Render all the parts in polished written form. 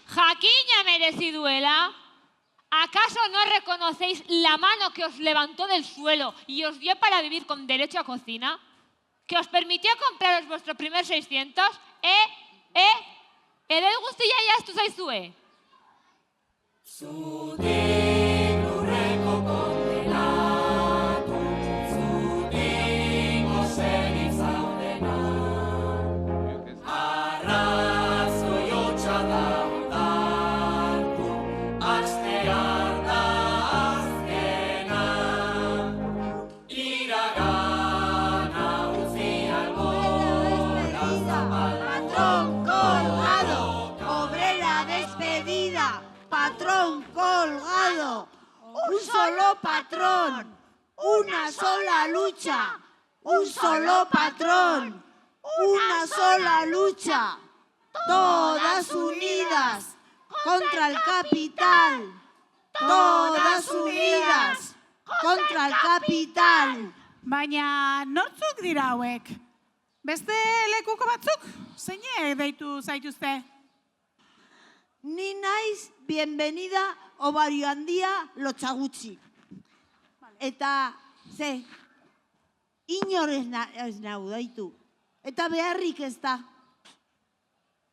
Jakina merezi duela. ¿Acaso no reconocéis la mano que os levantó del suelo y os dio para vivir con derecho a cocina? ¿Que os permitió compraros vuestro primer 600? Edel guztia jaztu zaizue. Zudin lurreko kondenatu, zudingo zenik zaudena. Arrazoi hotxa da ondartu, hastear da azkena. Iragana utzi algora, Patrón colgado, cobré la despedida. Patrón colgado, un solo patrón, una sola lucha, un solo patrón, una sola lucha, todas unidas contra el capital, todas unidas contra el capital. Baina nortzuk dira hauek? Beste lekuko batzuk? Zeinek deitu zaituzte? Ni naiz bienvenida obario handia lotxagutxi. Eta, ze, inor ez nau daitu. Eta beharrik ez da.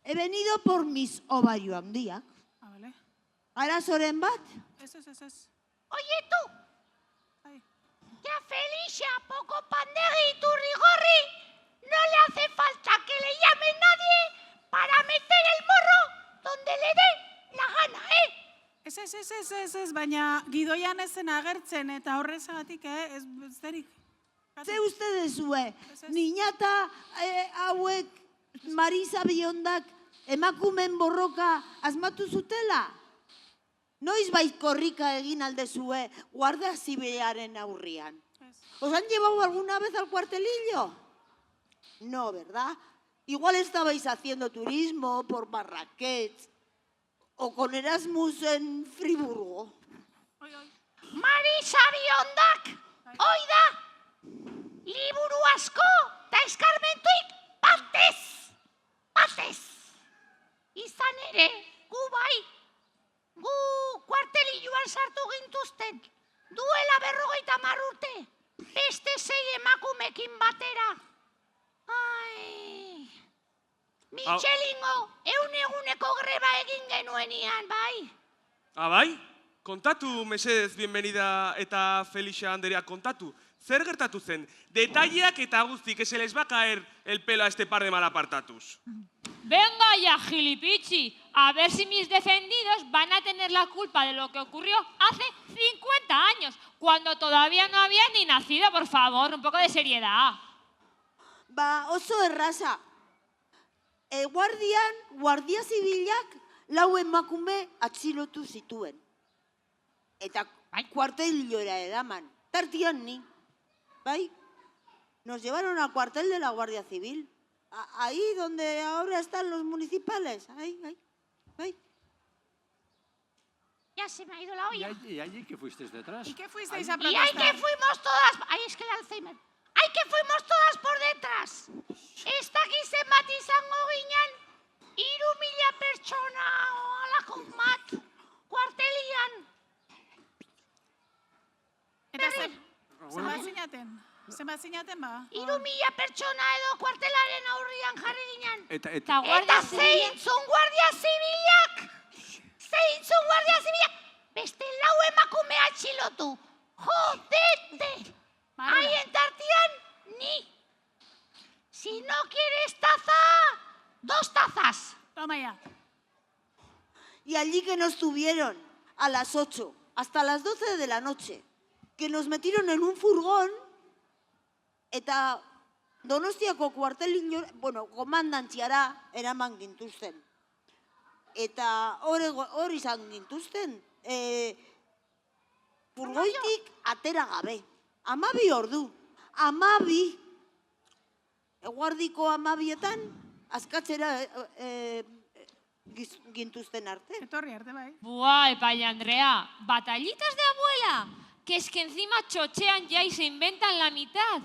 He venido por mis obario handiak. Vale. Arazoren bat? Ez. Oye, tú, Ai. ya Felicia poco pandegui y turrigorri, no le hace falta que le llame nadie para meter el morro donde le dé la gana, ¿eh? Ez, baina gidoian ezen agertzen eta horrezagatik, ez zerik. Ze uste dezue, niñata hauek Marisa Biondak emakumen borroka asmatu zutela? Noiz bait korrika egin aldezue Guardia Zibilaren aurrian? ¿Os han llevado alguna vez al cuartelillo? No, ¿verdad? Igual estabais haciendo turismo por Marrakech o con Erasmus en Friburgo. Marisa Biondak, oida, liburu asko eta eskarmentuik batez. Izan ere, gu kuartelilloan sartu gintuzten, duela 50 urte, beste 6 emakumekin batera. Ai, Michelingo eguneko greba egin genuenian, bai. Bai? Kontatu, mesedez, bienvenida eta Felicia Anderea, kontatu. Zer gertatu zen? Detaileak eta guzti, que se les va a caer el pelo a este par de malapartatus. Venga ya, gilipichi. A ver si mis defendidos van a tener la culpa de lo que ocurrió hace 50 años, cuando todavía no había ni nacido, por favor, un poco de seriedad. Ba, oso erraza. Guardia Zibilak 4 emakume atxilotu zituen. Eta kuartelillora eraman. Tartian ni. Bai? Nos llevaron al cuartel de la Guardia Civil. Ahí donde ahora están los municipales. Ahí. Ya se me ha ido la olla. ¿Y allí que fuisteis detrás? ¿Y qué fuisteis a Y protestar? ahí que fuimos todas... Ay, es que el Alzheimer. Ahí que fuimos todas por detrás. Ez dakit zenbat izango ginen, 3.000 pertsona olako mat, kuartelian. Eta zenbat zinaten ba? 3.000 pertsona edo kuartelaren aurrian jarri ginen. Eta Eta zeintzun Guardia Zibilak! Beste 4 emakume atxilotu. Jodete! Haien tartian, ni. Si no quieres taza, 2 tazas. Toma ya. Y allí que nos tuvieron a las 8 hasta las 12 de la noche, que nos metieron en un furgón, eta Donostiako kuartelillora, komandantziara eraman gintuzten. Eta hor izan gintuzten, furgoitik atera gabe. 12 ordu. 12. Eguardiko 12etan askatzera gintuzten arte. Etorri arte bai. Buah, Epaya Andrea, batallitas de abuela, que es que encima chochean ya y se inventan la mitad.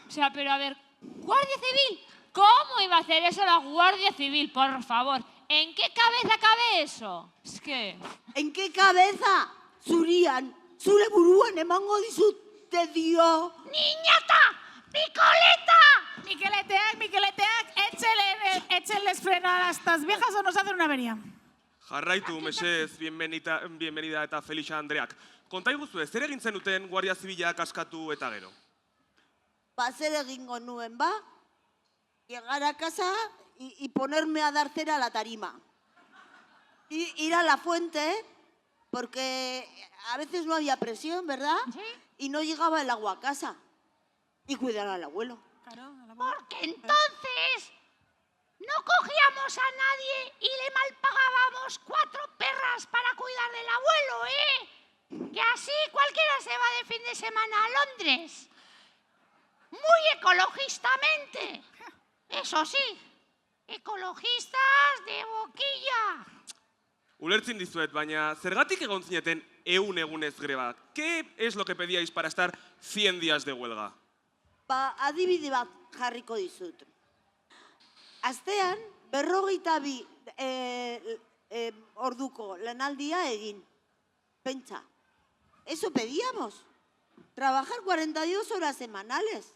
O sea, pero a ver, Guardia Civil, ¿cómo iba a hacer eso la Guardia Civil, por favor? ¿En qué cabeza cabe eso. Es que... En qué cabeza? Zurian, zure buruan emango dizute dio. Niñata, Picoleta. Mikeleteak, échenles frenar a estas viejas o nos hacen una avería. Jarraitu, mesedez, bienvenida eta Felixa Andreak. Konta iguzue, zer egin zenuten Guardia Zibilak askatu eta gero? Zer egingo nuen, ba? Llegar a casa y ponerme a dar cera a la tarima. Ir a la fuente, porque a veces no había presión, ¿verdad? Sí. Y no llegaba el agua a casa. Y cuidar al abuelo. Porque entonces no cogíamos a nadie y le malpagábamos 4 perras para cuidar del abuelo, ¿eh? Que así cualquiera se va de fin de semana a Londres. Muy ecologistamente. Eso sí, ecologistas de boquilla. Ulertzen dizuet, baina zergatik egon zineten egunez greba? ¿Qué es lo que pedíais para estar 100 días de huelga? Ba, adibide bat jarriko dizut. Astean, 52 orduko lanaldia egin. Pentsa, eso pedíamos. Trabajar 42 horas semanales.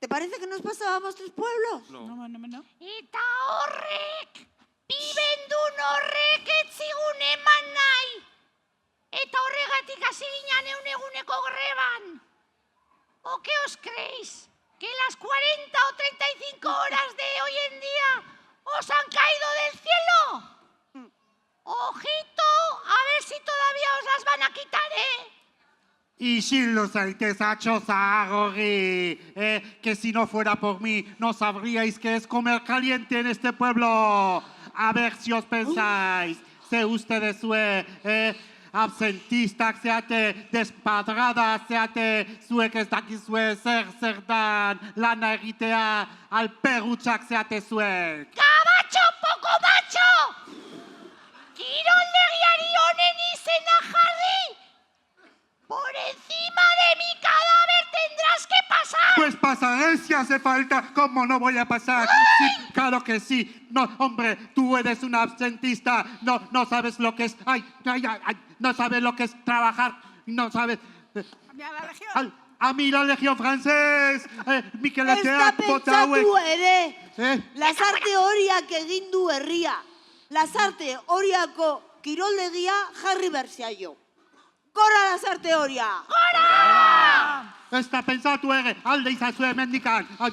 ¿Te parece que nos pasábamos 3 pueblos? No. No. Eta horrek, bibendun horrek ez zigun eman nahi. Eta horregatik hasi ginen eguneko greban. ¿O qué os creéis? ¿Que las 40 o 35 horas de hoy en día os han caído del cielo? Ojito, a ver si todavía os las van a quitar, ¿eh? Isildu zaitez, atxozagorri, que si no fuera por mí, no sabríais qué es comer caliente en este pueblo. A ver si os pensáis, ze ustedes absentistak zeate, despadrada zeate, zuek ez dakizue zer dan, lana egitea, alperutxak zeate zuek. ¡Gabacho, poco macho! Kiroldegiari honen izena jarri! Por encima de mi cadáver tendrás que pasar. Pues pasaré si hace falta. ¿Cómo no voy a pasar? Sí, claro que sí. No, hombre, tú eres un absentista. No sabes lo que es. Ay, no sabes lo que es trabajar. No sabes. A mí la Legión Francés. Mikeleteak bota hauek. pentsatu ere. Lasarte horiak egin du herria. Lasarte horiako kiroldegia jarri berzaio. Gora lasarte horia! Ez da pentsatu ere, alde izazue mendikan. Ai.